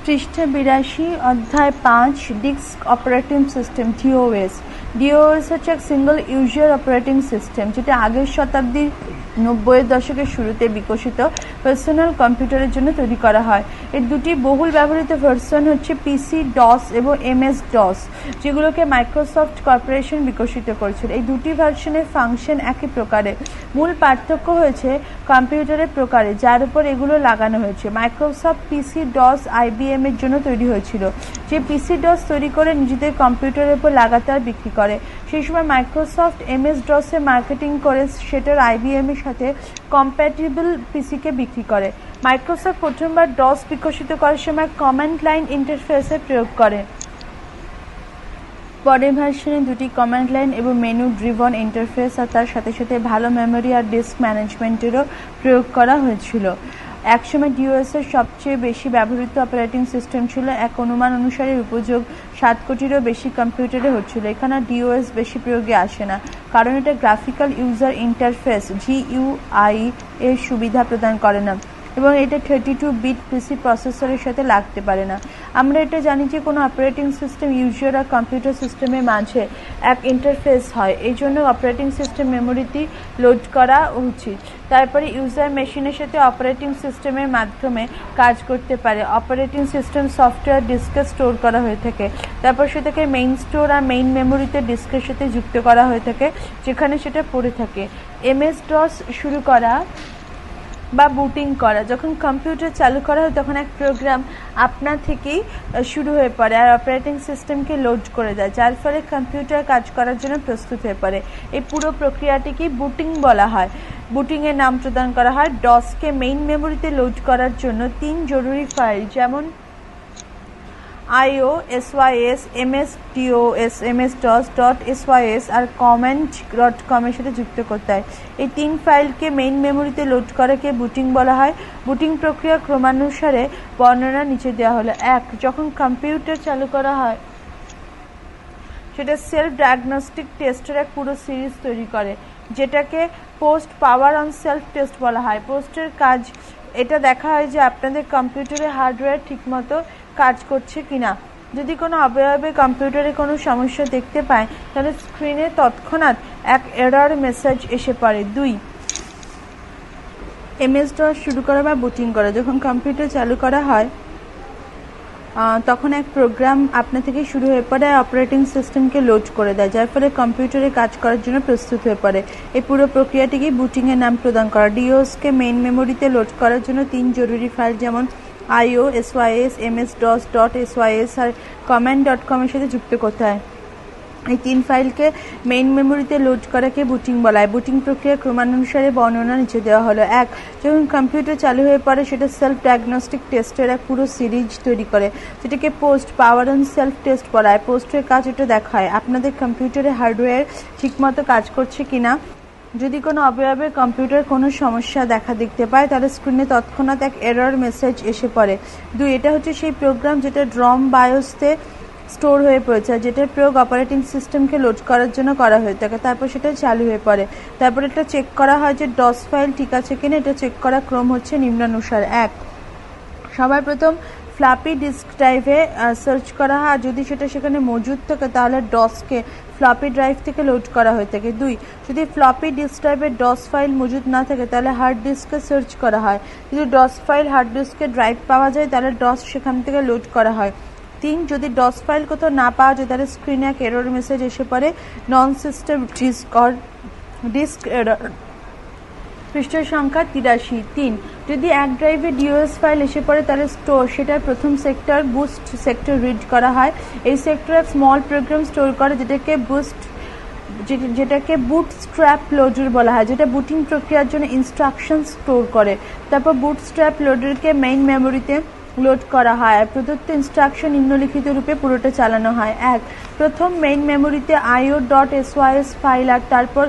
পৃষ্ঠা 82 অধ্যায় 5 disk operating system DOS. DOS হচ্ছে এক সিঙ্গল ইউজার অপারেটিং সিস্টেম যেটা আগের শতাব্দীর 90-এর দশকের শুরুতে বিকশিত পার্সোনাল কম্পিউটারের জন্য তৈরি করা হয়। এর দুটি বহুল ব্যবহৃত ভার্সন হচ্ছে পিসি ডস এবং এমএস ডস, যেগুলোকে মাইক্রোসফট কর্পোরেশন বিকশিত করেছিল। এই দুটি ভার্সনের ফাংশন একই প্রকারে, মূল পার্থক্য হয়েছে কম্পিউটারের প্রকারে যার উপর এগুলো লাগানো হয়েছে। মাইক্রোসফট পিসি ডস আইবিএম এর জন্য তৈরি হয়েছিল, যে পিসি ডস তৈরি করে নিজেদের কম্পিউটারের উপর লাগাতার বিক্রি করে। সেই সময় মাইক্রোসফট এমএস ডসে মার্কেটিং করে সেটার আইবিএম এর সাথে কম্প্যাটিবল পিসিকে বিক্রি করে। মাইক্রোসফট প্রথমবার ডস বিকশিত করার সময় কমান্ড লাইন ইন্টারফেসের প্রয়োগ করে। পরের ভার্সনে দুটি কমান্ড লাইন এবং মেনু ড্রিভন ইন্টারফেস আর তার সাথে সাথে ভালো মেমোরি আর ডিস্ক ম্যানেজমেন্টেরও প্রয়োগ করা হয়েছিল। একসময় ডিওএস এর সবচেয়ে বেশি ব্যবহৃত অপারেটিং সিস্টেম ছিল। এক অনুমান অনুসারে উপযোগ 7 কোটিরও বেশি কম্পিউটারে হচ্ছিল। এখানে ডিওএস বেশি প্রয়োগে আসে না, কারণ এটা গ্রাফিক্যাল ইউজার ইন্টারফেস জিইউআই এর সুবিধা প্রদান করে না এবং এটা 32 বিট পিসি প্রসেসরের সাথে লাগতে পারে না। আমরা এটা জানি যে কোনো অপারেটিং সিস্টেম ইউজার আর কম্পিউটার সিস্টেমের মাঝে এক ইন্টারফেস হয়, এই জন্য অপারেটিং সিস্টেম মেমোরিতে লোড করা উচিত। তারপরে ইউজার মেশিনের সাথে অপারেটিং সিস্টেমের মাধ্যমে কাজ করতে পারে। অপারেটিং সিস্টেম সফটওয়্যার ডিস্কে স্টোর করা হয়ে থাকে, তারপর সেটাকে মেইন স্টোর আর মেইন মেমোরিতে ডিস্কের সাথে যুক্ত করা হয়ে থাকে, যেখানে সেটা পড়ে থাকে। এমএস ডস শুরু করা বা বুটিং করা, যখন কম্পিউটার চালু করা হয় তখন এক প্রোগ্রাম আপনা থেকেই শুরু হয়ে পড়ে আর অপারেটিং সিস্টেমকে লোড করে দেয়, যার ফলে কম্পিউটার কাজ করার জন্য প্রস্তুত হয়ে পড়ে। এই পুরো প্রক্রিয়াটিকেই বুটিং বলা হয়। বুটিংয়ের নাম প্রদান করা হয়। ডসকে মেইন মেমোরিতে লোড করার জন্য 3 জরুরি ফাইল যেমন IO, SYS, MS-DOS, MS-DOS, .sys আর command.com এর সাথে যুক্ত করতে হয়। এই 3 ফাইলকে মেইন মেমোরিতে লোড করাকে বুটিং বলা হয়। বুটিং প্রক্রিয়া ক্রমানুসারে বর্ণনা নিচে দেওয়া হলো। 1. যখন কম্পিউটার চালু করা হয় সেটা সেলফ ডায়াগনস্টিক টেস্টের এক পুরো সিরিজ তৈরি করে, যেটাকে post power on self test বলা হয়। পোস্টের কাজ এটা দেখা হয় যে আপনাদের কম্পিউটারে হার্ডওয়্যার ঠিকমতো কাজ করছে কিনা। যদি কোনো অবয়বে কম্পিউটারে কোনো সমস্যা দেখতে পায় তাহলে স্ক্রিনে তৎক্ষণাৎ এক এরর মেসেজ এসে পড়ে। 2. এমএস ডস শুরু করা বা বুটিং করা, যখন কম্পিউটার চালু করা হয় তখন এক প্রোগ্রাম আপনা থেকে শুরু হয়ে পড়ে আর অপারেটিং সিস্টেমকে লোড করে দেয়, যার ফলে কম্পিউটারে কাজ করার জন্য প্রস্তুত হয়ে পড়ে। এই পুরো প্রক্রিয়াটিকে বুটিংয়ের নাম প্রদান করা। ডিওসকে মেইন মেমোরিতে লোড করার জন্য 3 জরুরি ফাইল যেমন IO, SYS, MS-DOS, .sys আর command.com এর সাথে যুক্ত করতে হয়। এই 3 ফাইলকে মেইন মেমোরিতে লোড করাকে বুটিং বলা হয়। বুটিং প্রক্রিয়া ক্রমানুসারে বর্ণনা নিচে দেওয়া হলো। 1. যখন কম্পিউটার চালু হয়ে পড়ে সেটা সেলফ ডায়াগনস্টিক টেস্টের এক পুরো সিরিজ তৈরি করে, যেটাকে post power on self test বলা হয়। পোস্টের কাজ এটা দেখায় আপনাদের কম্পিউটারে হার্ডওয়্যার ঠিকমতো কাজ করছে কিনা। যদি কোনো অবয়বে কম্পিউটার কোনো সমস্যা দেখা দেখতে পায় তাহলে স্ক্রিনে তৎক্ষণাৎ এক এরর মেসেজ এসে পড়ে। 2. এটা হচ্ছে সেই প্রোগ্রাম যেটা ড্রম বায়োসতে স্টোর হয়ে পড়েছে, যেটার প্রয়োগ অপারেটিং সিস্টেমকে লোড করার জন্য করা হয়ে থাকে, তারপর সেটা চালু হয়ে পড়ে। তারপর এটা চেক করা হয় যে ডস ফাইল ঠিক আছে কিনা। এটা চেক করার ক্রম হচ্ছে নিম্নানুসার। 1. সবার প্রথম ফ্লপি ডিস্ক ড্রাইভে সার্চ করা হয়, আর যদি সেটা সেখানে মজুদ থাকে তাহলে ডসকে ফ্লপি ড্রাইভ থেকে লোড করা হয়ে থাকে। 2. যদি ফ্লপি ডিস্ক ড্রাইভে ডস ফাইল মজুদ না থাকে তাহলে হার্ড ডিস্কে সার্চ করা হয়। যদি ডস ফাইল হার্ড ডিস্কে ড্রাইভ পাওয়া যায় তাহলে ডস সেখান থেকে লোড করা হয়। 3. যদি ডস ফাইল কোথাও না পাওয়া যায় তাহলে স্ক্রিনে এক এরর মেসেজ এসে পড়ে, non system disk or disk error. পৃষ্ঠার সংখ্যা 83। 3. যদি এক ড্রাইভে ডিওএস ফাইল এসে পড়ে তাহলে স্টোর সেটার প্রথম সেক্টর বুস্ট সেক্টর রিড করা হয়। এই সেক্টর এক স্মল প্রোগ্রাম স্টোর করে যেটাকে বুটস্ট্র্যাপ লোডার বলা হয়, যেটা বুটিং প্রক্রিয়ার জন্য ইনস্ট্রাকশন স্টোর করে। তারপর বুটস্ট্র্যাপ লোডারকে মেইন মেমোরিতে লোড করা হয় আর প্রদত্ত ইনস্ট্রাকশন নিম্নলিখিত রূপে পুরোটা চালানো হয়। 1. প্রথম মেইন মেমোরিতে IO.sys ফাইল আর তারপর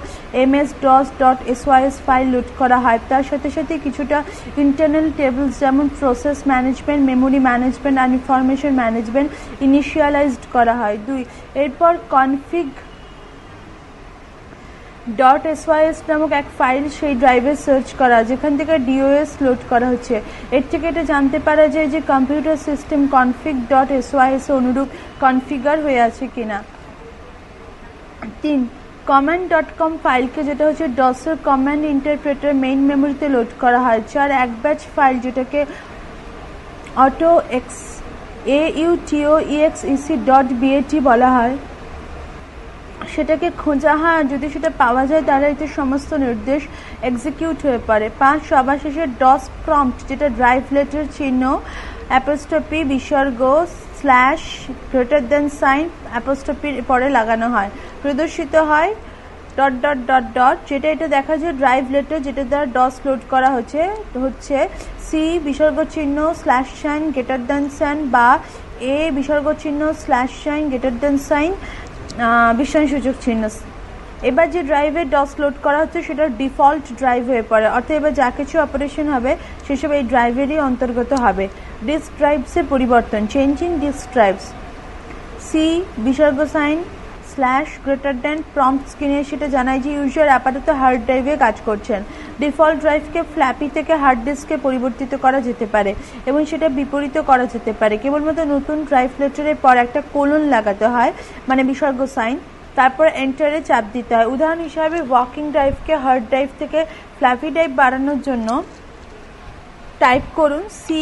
MS-DOS.sys ফাইল লোড করা হয়। তার সাথে সাথে কিছুটা ইন্টারনাল টেবলস যেমন প্রসেস ম্যানেজমেন্ট, মেমোরি ম্যানেজমেন্ট আর ইনফরমেশন ম্যানেজমেন্ট ইনিশিয়ালাইজড করা হয়। 2. এরপর কনফিগ .sys নামক এক ফাইল সেই ড্রাইভে সার্চ করা যেখান থেকে DOS লোড করা হচ্ছে। এর থেকে এটা জানতে পারা যায় যে কম্পিউটার সিস্টেম config.sys অনুরূপ কনফিগার হয়ে আছে কিনা। 3 command.com ফাইলকে যেটা হচ্ছে ডসের কমান্ড ইন্টারপ্রেটার মেইন মেমোরিতে লোড করা হয়। 4 এক ব্যাচ ফাইল যেটাকে autoexec.bat বলা হয়, সেটাকে খোঁজা হয়, যদি সেটা পাওয়া যায় তাহলে এতে সমস্ত নির্দেশ এক্সিকিউট হয়ে পড়ে। 5 সবার শেষে ডস প্রম্পট যেটা ড্রাইভলেটের চিহ্ন অ্যাপোস্ট্রফি বিসর্গ স্ল্যাশ গ্রেটার দেন সাইন অ্যাপোস্ট্রফির পরে লাগানো হয়, প্রদর্শিত হয় ডট ডট ডট ডট, যেটা এটা দেখা যায় ড্রাইভলেটার যেটা দ্বারা ডস লোড করা হচ্ছে সি বিসর্গ চিহ্ন slash sign greater than sign বা এ বিসর্গ চিহ্ন slash sign greater than sign বিস্ময়সূচক চিহ্ন। এবার যে ড্রাইভে ডস লোড করা হচ্ছে সেটা ডিফল্ট ড্রাইভ হয়ে পড়ে, অর্থাৎ এবার যা কিছু অপারেশন হবে সেসব এই ড্রাইভেরই অন্তর্গত হবে। ডিস্ক ড্রাইভসের পরিবর্তন, চেঞ্জিং ডিস্ক ড্রাইভস, সি বিসর্গ sign slash greater than prompt স্ক্রিনে সেটা জানায় যে ইউজার আপাতত হার্ড ড্রাইভে কাজ করছেন। ডিফল্ট ড্রাইভকে ফ্ল্যাপি থেকে হার্ড ডিস্কে পরিবর্তিত করা যেতে পারে এবং সেটা বিপরীত করা যেতে পারে। কেবলমাত্র নতুন ড্রাইভলেটারের পর একটা কোলন লাগাতে হয়, মানে বিসর্গ সাইন, তারপর এন্টারে চাপ দিতে হয়। উদাহরণ হিসাবে ওয়ার্কিং ড্রাইভকে হার্ড ড্রাইভ থেকে ফ্ল্যাপি ড্রাইভ বাড়ানোর জন্য টাইপ করুন সি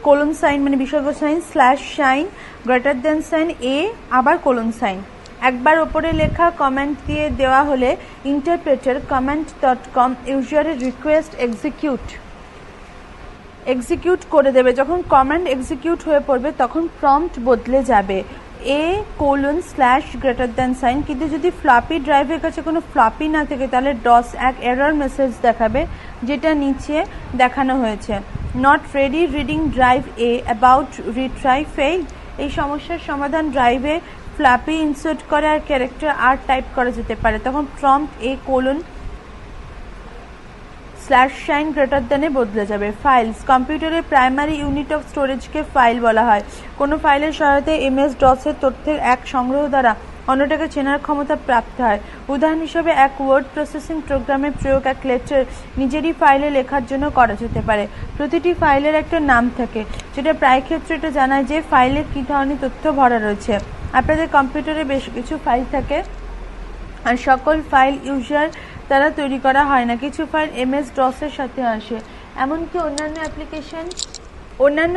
কোলন সাইন মানে বিসর্গ sign slash sign greater than sign A আবার কোলন সাইন। একবার ওপরে লেখা কমেন্ট দিয়ে দেওয়া হলে ইন্টারপ্রেটার command.com ইউজারের রিকোয়েস্ট এক্সিকিউট করে দেবে। যখন কমান্ড এক্সিকিউট হয়ে পড়বে তখন প্রম্পট বদলে যাবে A colon slash greater than sign. কিন্তু যদি ফ্লপি ড্রাইভের কাছে কোনো ফ্লপি না থাকে তাহলে ডস এক এরর মেসেজ দেখাবে, যেটা নিচে দেখানো হয়েছে, not ready reading drive A about retry fail. এই সমস্যার সমাধান ড্রাইভে ফ্ল্যাপি ইনসার্ট করে আর ক্যারেক্টার আর টাইপ করা যেতে পারে, তখন প্রম্পট এ কোলন স্ল্যাশ সাইন গ্রেটার দেনে বদলে যাবে। ফাইলস, কম্পিউটারের প্রাইমারি ইউনিট অফ স্টোরেজকে ফাইল বলা হয়। কোনো ফাইলের সহায়তায় MS ডসের তথ্যের এক সংগ্রহ দ্বারা অন্যটাকে চেনার ক্ষমতা প্রাপ্ত হয়। উদাহরণ হিসেবে এক ওয়ার্ড প্রসেসিং প্রোগ্রামের প্রয়োগ এক লেটার নিজেরই ফাইলে লেখার জন্য করা যেতে পারে। প্রতিটি ফাইলের একটা নাম থাকে, যেটা প্রায় ক্ষেত্রে এটা জানায় যে ফাইলে কী ধরনের তথ্য ভরা রয়েছে। আপনাদের কম্পিউটারে বেশ কিছু ফাইল থাকে আর সকল ফাইল ইউজার দ্বারা তৈরি করা হয় না, কিছু ফাইল MS ডসের সাথে আসে, এমনকি অন্যান্য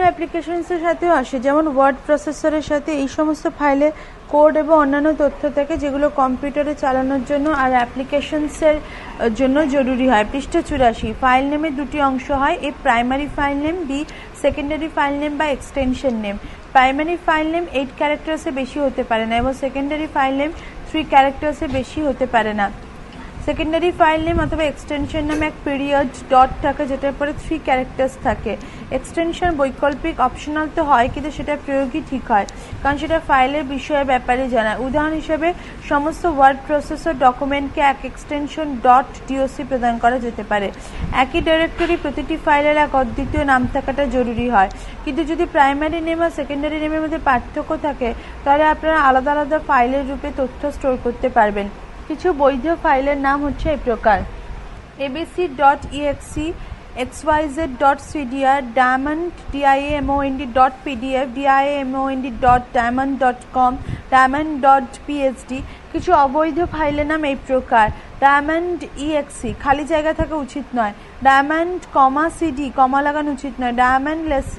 অ্যাপ্লিকেশনসের সাথেও আসে, যেমন ওয়ার্ড প্রসেসরের সাথে। এই সমস্ত ফাইলে কোড এবং অন্যান্য তথ্য থাকে যেগুলো কম্পিউটারে চালানোর জন্য আর অ্যাপ্লিকেশনসের জন্য জরুরি হয়। পৃষ্ঠা 84, ফাইল নেমের দুটি অংশ হয়, A primary file name, B secondary file name বা extension name. Primary file name 8 ক্যারেক্টার্সে বেশি হতে পারে না এবং সেকেন্ডারি ফাইল নেম 3 ক্যারেক্টার্সে বেশি হতে পারে না। সেকেন্ডারি ফাইল নেম অথবা এক্সটেনশন নামে এক পিরিয়ড ডট থাকে যেটার পরে 3 ক্যারেক্টার্স থাকে। এক্সটেনশন বৈকল্পিক অপশনাল তো হয়, কিন্তু সেটা প্রয়োগই ঠিক হয়, কারণ সেটা ফাইলের বিষয়ের ব্যাপারে জানায়। উদাহরণ হিসেবে সমস্ত ওয়ার্ড প্রসেসর ডকুমেন্টকে এক এক্সটেনশন ডট DOC প্রদান করা যেতে পারে। একই ডাইরেক্টরি প্রতিটি ফাইলের এক অদ্বিতীয় নাম থাকাটা জরুরি হয়, কিন্তু যদি প্রাইমারি নেম আর সেকেন্ডারি নেমের মধ্যে পার্থক্য থাকে তাহলে আপনারা আলাদা আলাদা ফাইলের রূপে তথ্য স্টোর করতে পারবেন। কিছু বৈধ ফাইলের নাম হচ্ছে এই প্রকার: abc.exe, xyz.cdr, diamond diamond.pdf, diamond.diamond.com, diamond.psd। কিছু অবৈধ ফাইলের নাম এই প্রকার: diamond.exe, খালি জায়গা থাকা উচিত নয়; diamond.cd, কমা লাগানো উচিত নয়; diamond less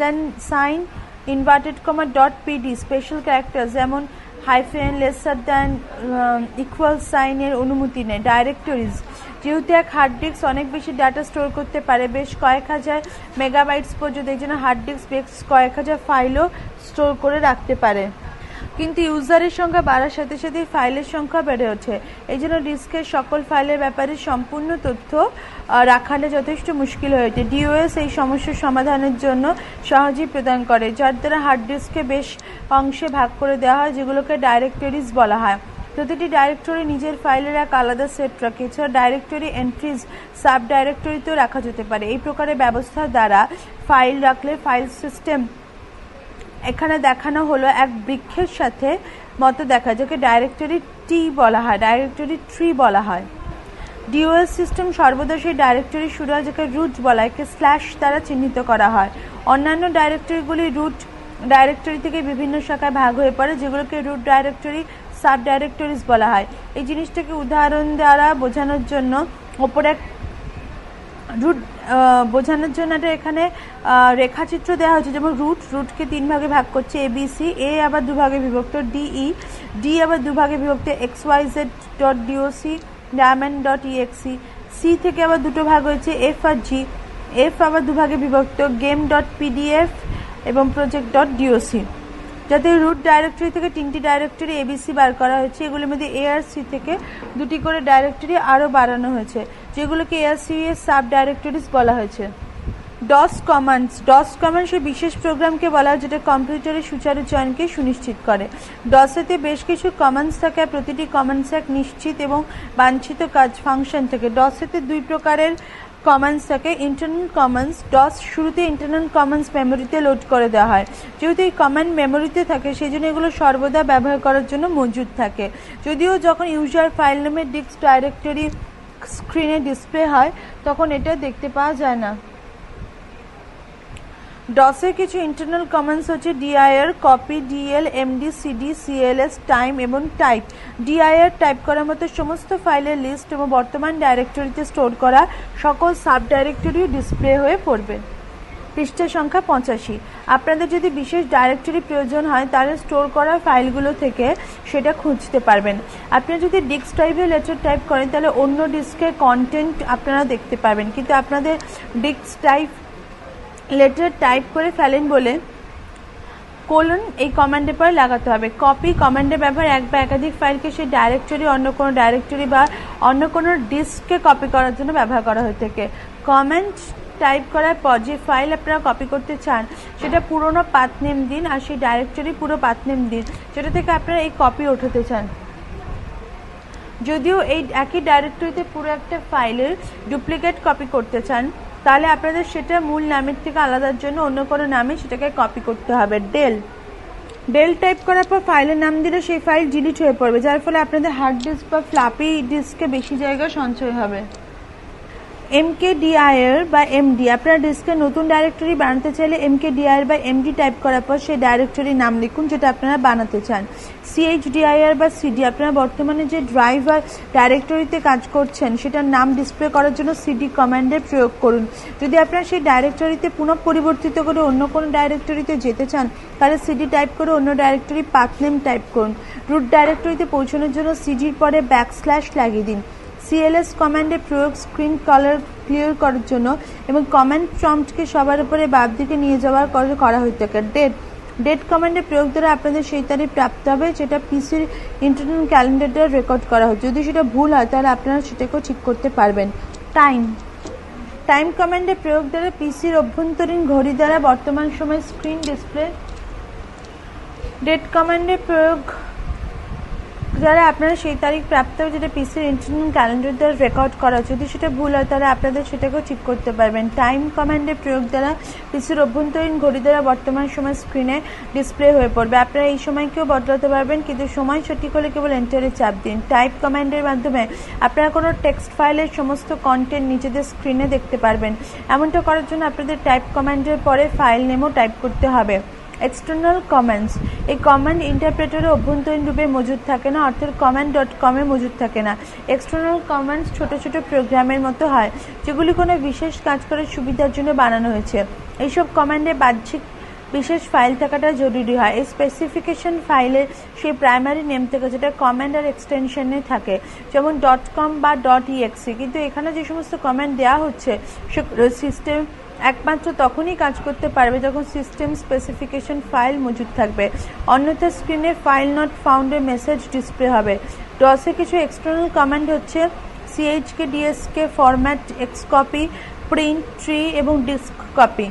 than sign inverted comma .pd, special character যেমন হাইফেন, লেসার দ্যান, ইকুয়াল সাইনের অনুমতি নেই। ডাইরেক্টরিজ, যেহেতু এক হার্ড ডিস্ক অনেক বেশি ডাটা স্টোর করতে পারে, বেশ কয়েক হাজার মেগাবাইটস পর্যন্ত, এই জন্য হার্ড ডিস্ক বেশ কয়েক হাজার ফাইলও স্টোর করে রাখতে পারে। কিন্তু ইউজারের সংখ্যা বাড়ার সাথে সাথে ফাইলের সংখ্যা বেড়ে ওঠে, এই জন্য ডিস্কের সকল ফাইলের ব্যাপারে সম্পূর্ণ তথ্য রাখালে যথেষ্ট মুশকিল হয়ে ওঠে। DOS এই সমস্যার সমাধানের জন্য সহজেই প্রদান করে, যার দ্বারা হার্ড ডিস্ককে বেশ অংশে ভাগ করে দেওয়া হয়, যেগুলোকে ডাইরেক্টরিজ বলা হয়। প্রতিটি ডাইরেক্টরি নিজের ফাইলের এক আলাদা সেট রাখে। এছাড়া ডাইরেক্টরি এন্ট্রিজ সাব ডাইরেক্টরিতেও রাখা যেতে পারে। এই প্রকারের ব্যবস্থার দ্বারা ফাইল রাখলে ফাইল সিস্টেম এখানে দেখানো হলো এক বৃক্ষের সাথে মতো দেখা, যাকে ডাইরেক্টরি টি বলা হয়, ডাইরেক্টরি ট্রি বলা হয়। ডিওএস সিস্টেম সর্বদা সেই ডাইরেক্টরি শুরু হয় যাকে রুট বলা হয়, স্ল্যাশ দ্বারা চিহ্নিত করা হয়। অন্যান্য ডাইরেক্টরিগুলি রুট ডাইরেক্টরি থেকে বিভিন্ন শাখায় ভাগ হয়ে পড়ে, যেগুলোকে রুট ডাইরেক্টরি সাব ডাইরেক্টরিজ বলা হয়। এই জিনিসটাকে উদাহরণ দ্বারা বোঝানোর জন্য ওপরে রুট বোঝানোর জন্য এটা এখানে রেখাচিত্র দেওয়া হয়েছে। যেমন রুটকে 3 ভাগে ভাগ করছে, ABC, এ আবার 2 ভাগে বিভক্ত, DE, ডি আবার 2 ভাগে বিভক্ত, XYZ.doc, diamond.exe, সি থেকে আবার 2টো ভাগ হয়েছে, F আর G, F আবার 2 ভাগে বিভক্ত, game.pdf এবং project.doc। যাতে রুট ডাইরেক্টরি থেকে 3টি ডাইরেক্টরি ABC বার করা হয়েছে, এগুলোর মধ্যে A আর C থেকে 2টি করে ডাইরেক্টরি আরও বাড়ানো হয়েছে, যেগুলোকে A আর C এর সাব ডাইরেক্টরিজ বলা হয়েছে। ডস কমান্ড সেই বিশেষ প্রোগ্রামকে বলা হয় যেটা কম্পিউটারের সুচারু চয়নকে সুনিশ্চিত করে। ডসেতে বেশ কিছু কমান্ডস থাকে, প্রতিটি কমান্ডস এক নিশ্চিত এবং বাঞ্ছিত কাজ ফাংশন থাকে। ডসেতে 2 প্রকারের কমান্ডস থাকে। ইন্টারনাল কমান্ডস, ডস শুরুতে ইন্টারনাল কমান্ডস মেমোরিতে লোড করে দেওয়া হয়। যেহেতু এই কমান্ড মেমোরিতে থাকে সেই জন্য এগুলো সর্বদা ব্যবহার করার জন্য মজুদ থাকে। যদিও যখন ইউজার ফাইল নামের ডিস্ক ডাইরেক্টরি স্ক্রিনে ডিসপ্লে হয় তখন এটা দেখতে পাওয়া যায় না। ডসের কিছু ইন্টারনাল কমান্ডস হচ্ছে dir, copy, dl, md, cd, cls, time এবং টাইপ। dir টাইপ করার মতো সমস্ত ফাইলের লিস্ট এবং বর্তমান ডাইরেক্টরিতে স্টোর করা সকল সাব ডাইরেক্টরিও ডিসপ্লে হয়ে পড়বে। পৃষ্ঠা সংখ্যা 85। আপনাদের যদি বিশেষ ডাইরেক্টরি প্রয়োজন হয় তাহলে স্টোর করা ফাইলগুলো থেকে সেটা খুঁজতে পারবেন। আপনারা যদি ডিস্ক ড্রাইভে লেটার টাইপ করেন তাহলে অন্য ডিস্কের কন্টেন্ট আপনারা দেখতে পাবেন, কিন্তু আপনাদের ডিস্ক ড্রাইভ লেটার টাইপ করে ফেলেন বলে কোলন এই কমান্ডের পরে লাগাতে হবে। কপি কমান্ডের ব্যবহার এক বা একাধিক ফাইলকে সেই ডাইরেক্টরি অন্য কোনো ডাইরেক্টরি বা অন্য কোনো ডিস্ককে কপি করার জন্য ব্যবহার করা হয়ে থাকে। কমান্ড টাইপ করার পর যে ফাইল আপনারা কপি করতে চান সেটা পুরোনো পাথ নেম দিন আর সেই ডাইরেক্টরি পুরো পাথ নেম দিন যেটা থেকে আপনারা এই কপি ওঠাতে চান। যদিও এই একই ডাইরেক্টরিতে পুরো একটা ফাইলের ডুপ্লিকেট কপি করতে চান তাহলে আপনাদের সেটা মূল নামের থেকে আলাদার জন্য অন্য কোনো নামে সেটাকে কপি করতে হবে। ডেল টাইপ করার পর ফাইলের নাম দিলে সেই ফাইল ডিলিট হয়ে পড়বে, যার ফলে আপনাদের হার্ড ডিস্ক বা ফ্লাপি ডিস্কে বেশি জায়গা সঞ্চয় হবে। mkdir বা md, আপনারা ডিস্কে নতুন ডাইরেক্টরি বানাতে চাইলে mkdir বা md টাইপ করার পর সেই ডাইরেক্টরির নাম লিখুন যেটা আপনারা বানাতে চান। chdir বা cd, আপনারা বর্তমানে যে ড্রাইভ বা ডাইরেক্টরিতে কাজ করছেন সেটার নাম ডিসপ্লে করার জন্য cd কমান্ডের প্রয়োগ করুন। যদি আপনারা সেই ডাইরেক্টরিতে পুনঃ পরিবর্তিত করে অন্য কোনো ডাইরেক্টরিতে যেতে চান তাহলে cd টাইপ করে অন্য ডাইরেক্টরি পাথ নেম টাইপ করুন। রুট ডাইরেক্টরিতে পৌঁছানোর জন্য cdর পরে ব্যাকস্ল্যাশ লাগিয়ে দিন। cls কমান্ডের প্রয়োগ স্ক্রিন কালার ক্লিয়ার করার জন্য এবং কমান্ড প্রম্পটকে সবার উপরে বাম দিকে নিয়ে যাওয়ার করা হয়ে থাকে। ডেট কমান্ডের প্রয়োগ দ্বারা আপনাদের সেই তারিখ প্রাপ্ত হবে যেটা পিসির ইন্টারনাল ক্যালেন্ডারটা রেকর্ড করা হয়। যদি সেটা ভুল হয় তাহলে আপনারা সেটাকেও ঠিক করতে পারবেন। টাইম কমান্ডের প্রয়োগ দ্বারা পিসির অভ্যন্তরীণ ঘড়ি দ্বারা বর্তমান সময় স্ক্রিন ডিসপ্লে। ডেট কমান্ডের প্রয়োগ যারা আপনারা সেই তারিখ প্রাপ্ত হবে যেটা পিসির ইন্টারনাল ক্যালেন্ডার দ্বারা রেকর্ড করা, যদি সেটা ভুল হয় তাহলে আপনাদের সেটাকেও ঠিক করতে পারবেন। টাইম কমান্ডের প্রয়োগ দ্বারা পিসির অভ্যন্তরীণ ঘড়ি দ্বারা বর্তমান সময় স্ক্রিনে ডিসপ্লে হয়ে পড়বে। আপনারা এই সময়কেও বদলাতে পারবেন, কিন্তু সময় সঠিক হলে কেবল এন্টারে চাপ দিন। টাইপ কমান্ডের মাধ্যমে আপনারা কোনো টেক্সট ফাইলের সমস্ত কন্টেন্ট নিজেদের স্ক্রিনে দেখতে পারবেন। এমনটা করার জন্য আপনাদের টাইপ কমান্ডের পরে ফাইল নেমও টাইপ করতে হবে। এক্সটার্নাল কমান্ডস, এই কমান্ড ইন্টারপ্রেটারে অভ্যন্তরীণ রূপে মজুদ থাকে না, অর্থাৎ command.com-এ মজুদ থাকে না। এক্সটার্নাল কমান্ডস ছোট ছোট প্রোগ্রামের মতো হয় যেগুলি কোনো বিশেষ কাজ করার সুবিধার জন্য বানানো হয়েছে। এইসব কমান্ডে বাহ্যিক বিশেষ ফাইল থাকাটা জরুরি হয়। এই স্পেসিফিকেশন ফাইলের সেই প্রাইমারি নেম থেকে যেটা কমান্ড আর এক্সটেনশনে থাকে, যেমন .com বা .exe, কিন্তু এখানে যে সমস্ত কমান্ড দেওয়া হচ্ছে সেগুলো সিস্টেম একমাত্র তখনই কাজ করতে পারবে যখন সিস্টেম স্পেসিফিকেশন ফাইল মজুদ থাকবে, অন্যথা স্ক্রিনে ফাইল নট ফাউন্ডের মেসেজ ডিসপ্লে হবে। ডসে কিছু এক্সটার্নাল কমান্ড হচ্ছে chk, dsk, format, xcopy, print, tree এবং ডিস্ক কপি।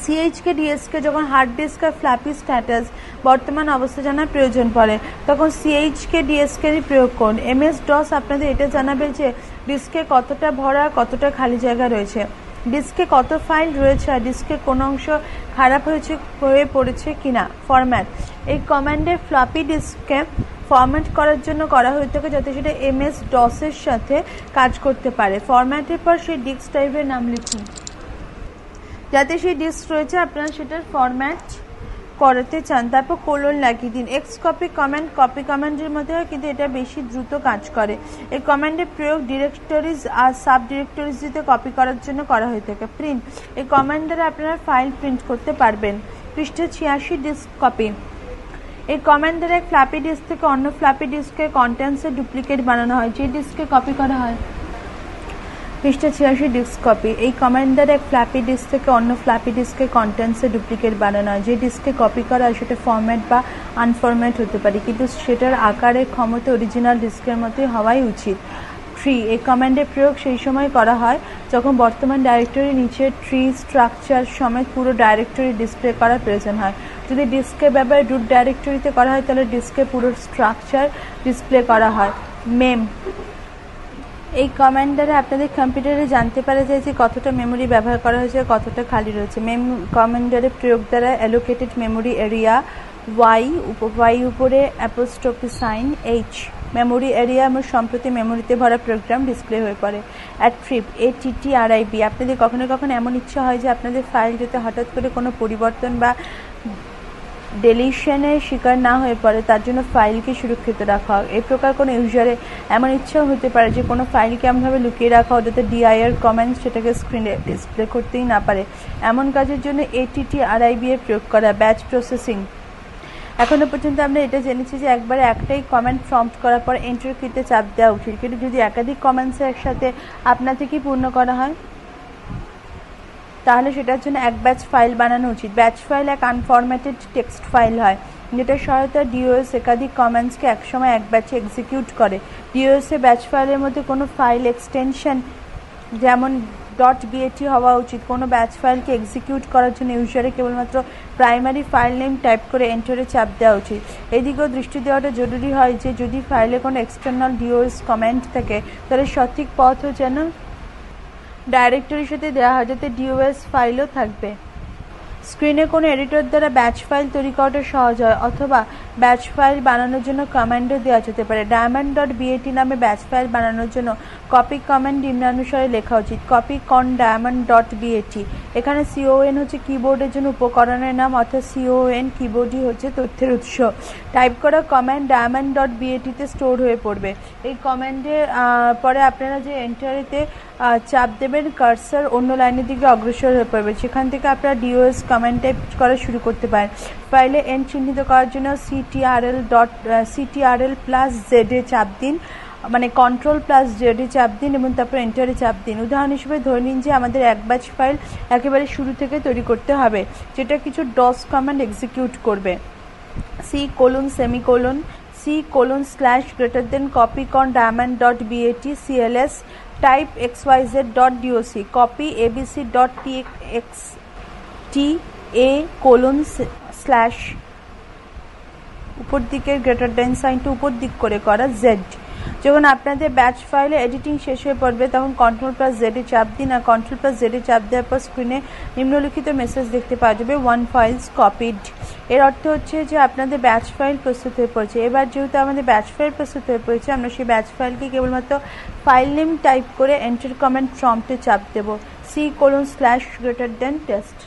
chk, dsk যখন হার্ড ডিস্ক আর ফ্ল্যাপি স্ট্যাটাস বর্তমান অবস্থা জানার প্রয়োজন পড়ে তখন chk, dsk-এরই প্রয়োগ করুন। ms-DOS আপনাদের এটা জানাবে যে ডিস্কে কতটা ভরা কতটা খালি জায়গা রয়েছে, ডিস্কে কত ফাইল রয়েছে আর ডিস্কের কোন অংশ খারাপ হয়ে পড়েছে কিনা। ফরম্যাট, এই কমান্ডে ফ্লপি ডিস্কে ফরম্যাট করার জন্য করা হয়ে থাকে যাতে সেটা MS DOS এর সাথে কাজ করতে পারে। ফরম্যাটের পর সেই ডিস্ক টাইপের নাম লিখুন, যাতে সেই ডিস্ক রয়েছে আপনারা সেটার ফরম্যাট করাতে চান। তারপর কোলন লাগিয়ে দিন। এক্স কপি কমান্ডের মধ্যে হয়, কিন্তু এটা বেশি দ্রুত কাজ করে। এই কমান্ডের প্রয়োগ ডিরেক্টরিজ আর সাব ডিরেক্টরিজ দিতে কপি করার জন্য করা হয়ে থাকে। প্রিন্ট, এই কমান্ড দ্বারা আপনারা ফাইল প্রিন্ট করতে পারবেন। পৃষ্ঠা 86 ডিস্ক কপি, এই কমান্ড দ্বারা এক ফ্ল্যাপি ডিস্ক থেকে অন্য ফ্ল্যাপি ডিস্কের কন্টেন্টসের ডুপ্লিকেট বানানো হয়, যে ডিস্কে কপি করা হয়। পৃষ্ঠা 86 ডিস্ক কপি, এই কমান্ড দ্বারা এক ফ্ল্যাপি ডিস্ক থেকে অন্য ফ্ল্যাপি ডিস্কের কন্টেন্টসের ডুপ্লিকেট বানানো হয়। যে ডিস্কে কপি করা হয় সেটা ফরম্যাট বা আনফরম্যাট হতে পারে, কিন্তু সেটার আকারের ক্ষমতা অরিজিনাল ডিস্কের মতোই হওয়াই উচিত। ট্রি, এই কমান্ডের প্রয়োগ সেই সময় করা হয় যখন বর্তমান ডাইরেক্টরির নিচে ট্রি স্ট্রাকচার সমেত পুরো ডাইরেক্টরি ডিসপ্লে করার প্রয়োজন হয়। যদি ডিস্কের ব্যবহার রুট ডাইরেক্টরিতে করা হয় তাহলে ডিস্কের পুরো স্ট্রাকচার ডিসপ্লে করা হয়। মেম, এই কমান্ড দ্বারা আপনাদের কম্পিউটারে জানতে পারা যায় যে কতটা মেমোরি ব্যবহার করা হয়েছে, কতটা খালি রয়েছে। মেম কমান্ডারের প্রয়োগ দ্বারা অ্যালোকেটেড মেমোরি এরিয়া ওয়াই উপরে apostrophe sign H, memory area এবং সম্প্রতি মেমোরিতে ভরা প্রোগ্রাম ডিসপ্লে হয়ে পড়ে। অ্যাট্রিব, ATTRIB, আপনাদের কখনো কখনো এমন ইচ্ছা হয় যে আপনাদের ফাইল যাতে হঠাৎ করে কোনো পরিবর্তন বা ডেলিশনের শিকার না হয়ে পড়ে, তার জন্য ফাইলকে সুরক্ষিত রাখা হয়। এই প্রকার কোনো ইউজারে এমন ইচ্ছাও হতে পারে যে কোনো ফাইলকে এমনভাবে লুকিয়ে রাখা হয় যাতে DIR কমান্ড সেটাকে স্ক্রিনে ডিসপ্লে করতেই না পারে। এমন কাজের জন্য ATTRIB এর প্রয়োগ করা। ব্যাচ প্রসেসিং, এখনো পর্যন্ত আমরা এটা জেনেছি যে একবারে একটাই কমেন্ট প্রম্পট করার পর এন্টার কিতে চাপ দেওয়া উচিত, কিন্তু যদি একাধিক কমেন্টসের একসাথে আপনা থেকেই পূর্ণ করা হয় তাহলে সেটার জন্য এক ব্যাচ ফাইল বানানো উচিত। ব্যাচ ফাইল এক আনফরম্যাটেড টেক্সট ফাইল হয়, যেটার সহায়তা DOS একাধিক কমেন্টসকে একসময় এক ব্যাচে এক্সিকিউট করে। DOS এ ব্যাচ ফাইলের মধ্যে কোনো ফাইল এক্সটেনশন যেমন .bat হওয়া উচিত। কোনো ব্যাচ ফাইলকে এক্সিকিউট করার জন্য ইউজারে কেবলমাত্র প্রাইমারি ফাইল নেম টাইপ করে এন্টারে চাপ দেওয়া উচিত। এদিকেও দৃষ্টি দেওয়াটা জরুরি হয় যে যদি ফাইলে কোনো এক্সটার্নাল DOS কমেন্ট থাকে তাহলে সঠিক পথও যেন ডাইরেক্টরির সাথে দেওয়া হয়, যাতে DOS ফাইলও থাকবে। স্ক্রিনে কোনো এডিটর দ্বারা ব্যাচ ফাইল তৈরি করাটা সহজ হয়, অথবা ব্যাচ ফাইল বানানোর জন্য কমান্ডও দেওয়া যেতে পারে। diamond.bat নামে ব্যাচ ফাইল বানানোর জন্য কপি কমান্ড নিম্নানুসারে লেখা উচিত। কপি কন diamond.bat, এখানে CON হচ্ছে কিবোর্ডের জন্য উপকরণের নাম, অর্থাৎ CON কিবোর্ডই হচ্ছে তথ্যের উৎস। টাইপ করা কমান্ড diamond.bat তে স্টোর হয়ে পড়বে। এই কমান্ডের পরে আপনারা যে এন্টারেতে চাপ দেবেন কার্সার অন্য লাইনের দিকে অগ্রসর হয়ে পড়বে, সেখান থেকে আপনারা DOS কমান্ড টাইপ করা শুরু করতে পারেন। ফাইলে এন্ড চিহ্নিত করার জন্য CTRL+Z এ চাপ দিন, মানে Ctrl+Z এ চাপ দিন এবং তারপর এন্টারে চাপ দিন। উদাহরণ হিসেবে ধরে নিন যে আমাদের এক ব্যাচ ফাইল একেবারে শুরু থেকে তৈরি করতে হবে, যেটা কিছু DOS কমান্ড এক্সিকিউট করবে। C:/copy con diamond.bat cls type xyz.doc copy abc.txt a:/ উপর দিকের গ্রেটার দেন সাইনটা উপর দিক করে করা Z। যখন আপনাদের ব্যাচ ফাইলে এডিটিং শেষ হয়ে পড়বে তখন Ctrl+Z এ চাপ দিন, আর Ctrl+Z এ চাপ দেওয়ার পর স্ক্রিনে নিম্নলিখিত মেসেজ দেখতে পাওয়া যাবে, 1 files copied। এর অর্থ হচ্ছে যে আপনাদের ব্যাচ ফাইল প্রস্তুত হয়ে পড়েছে। এবার যেহেতু আমাদের ব্যাচ ফাইল প্রস্তুত হয়ে পড়েছে, আমরা সেই ব্যাচ ফাইলকে কেবলমাত্র ফাইল নেম টাইপ করে এন্টার কমান্ড প্রম্পটে চাপ দেব, C:/test।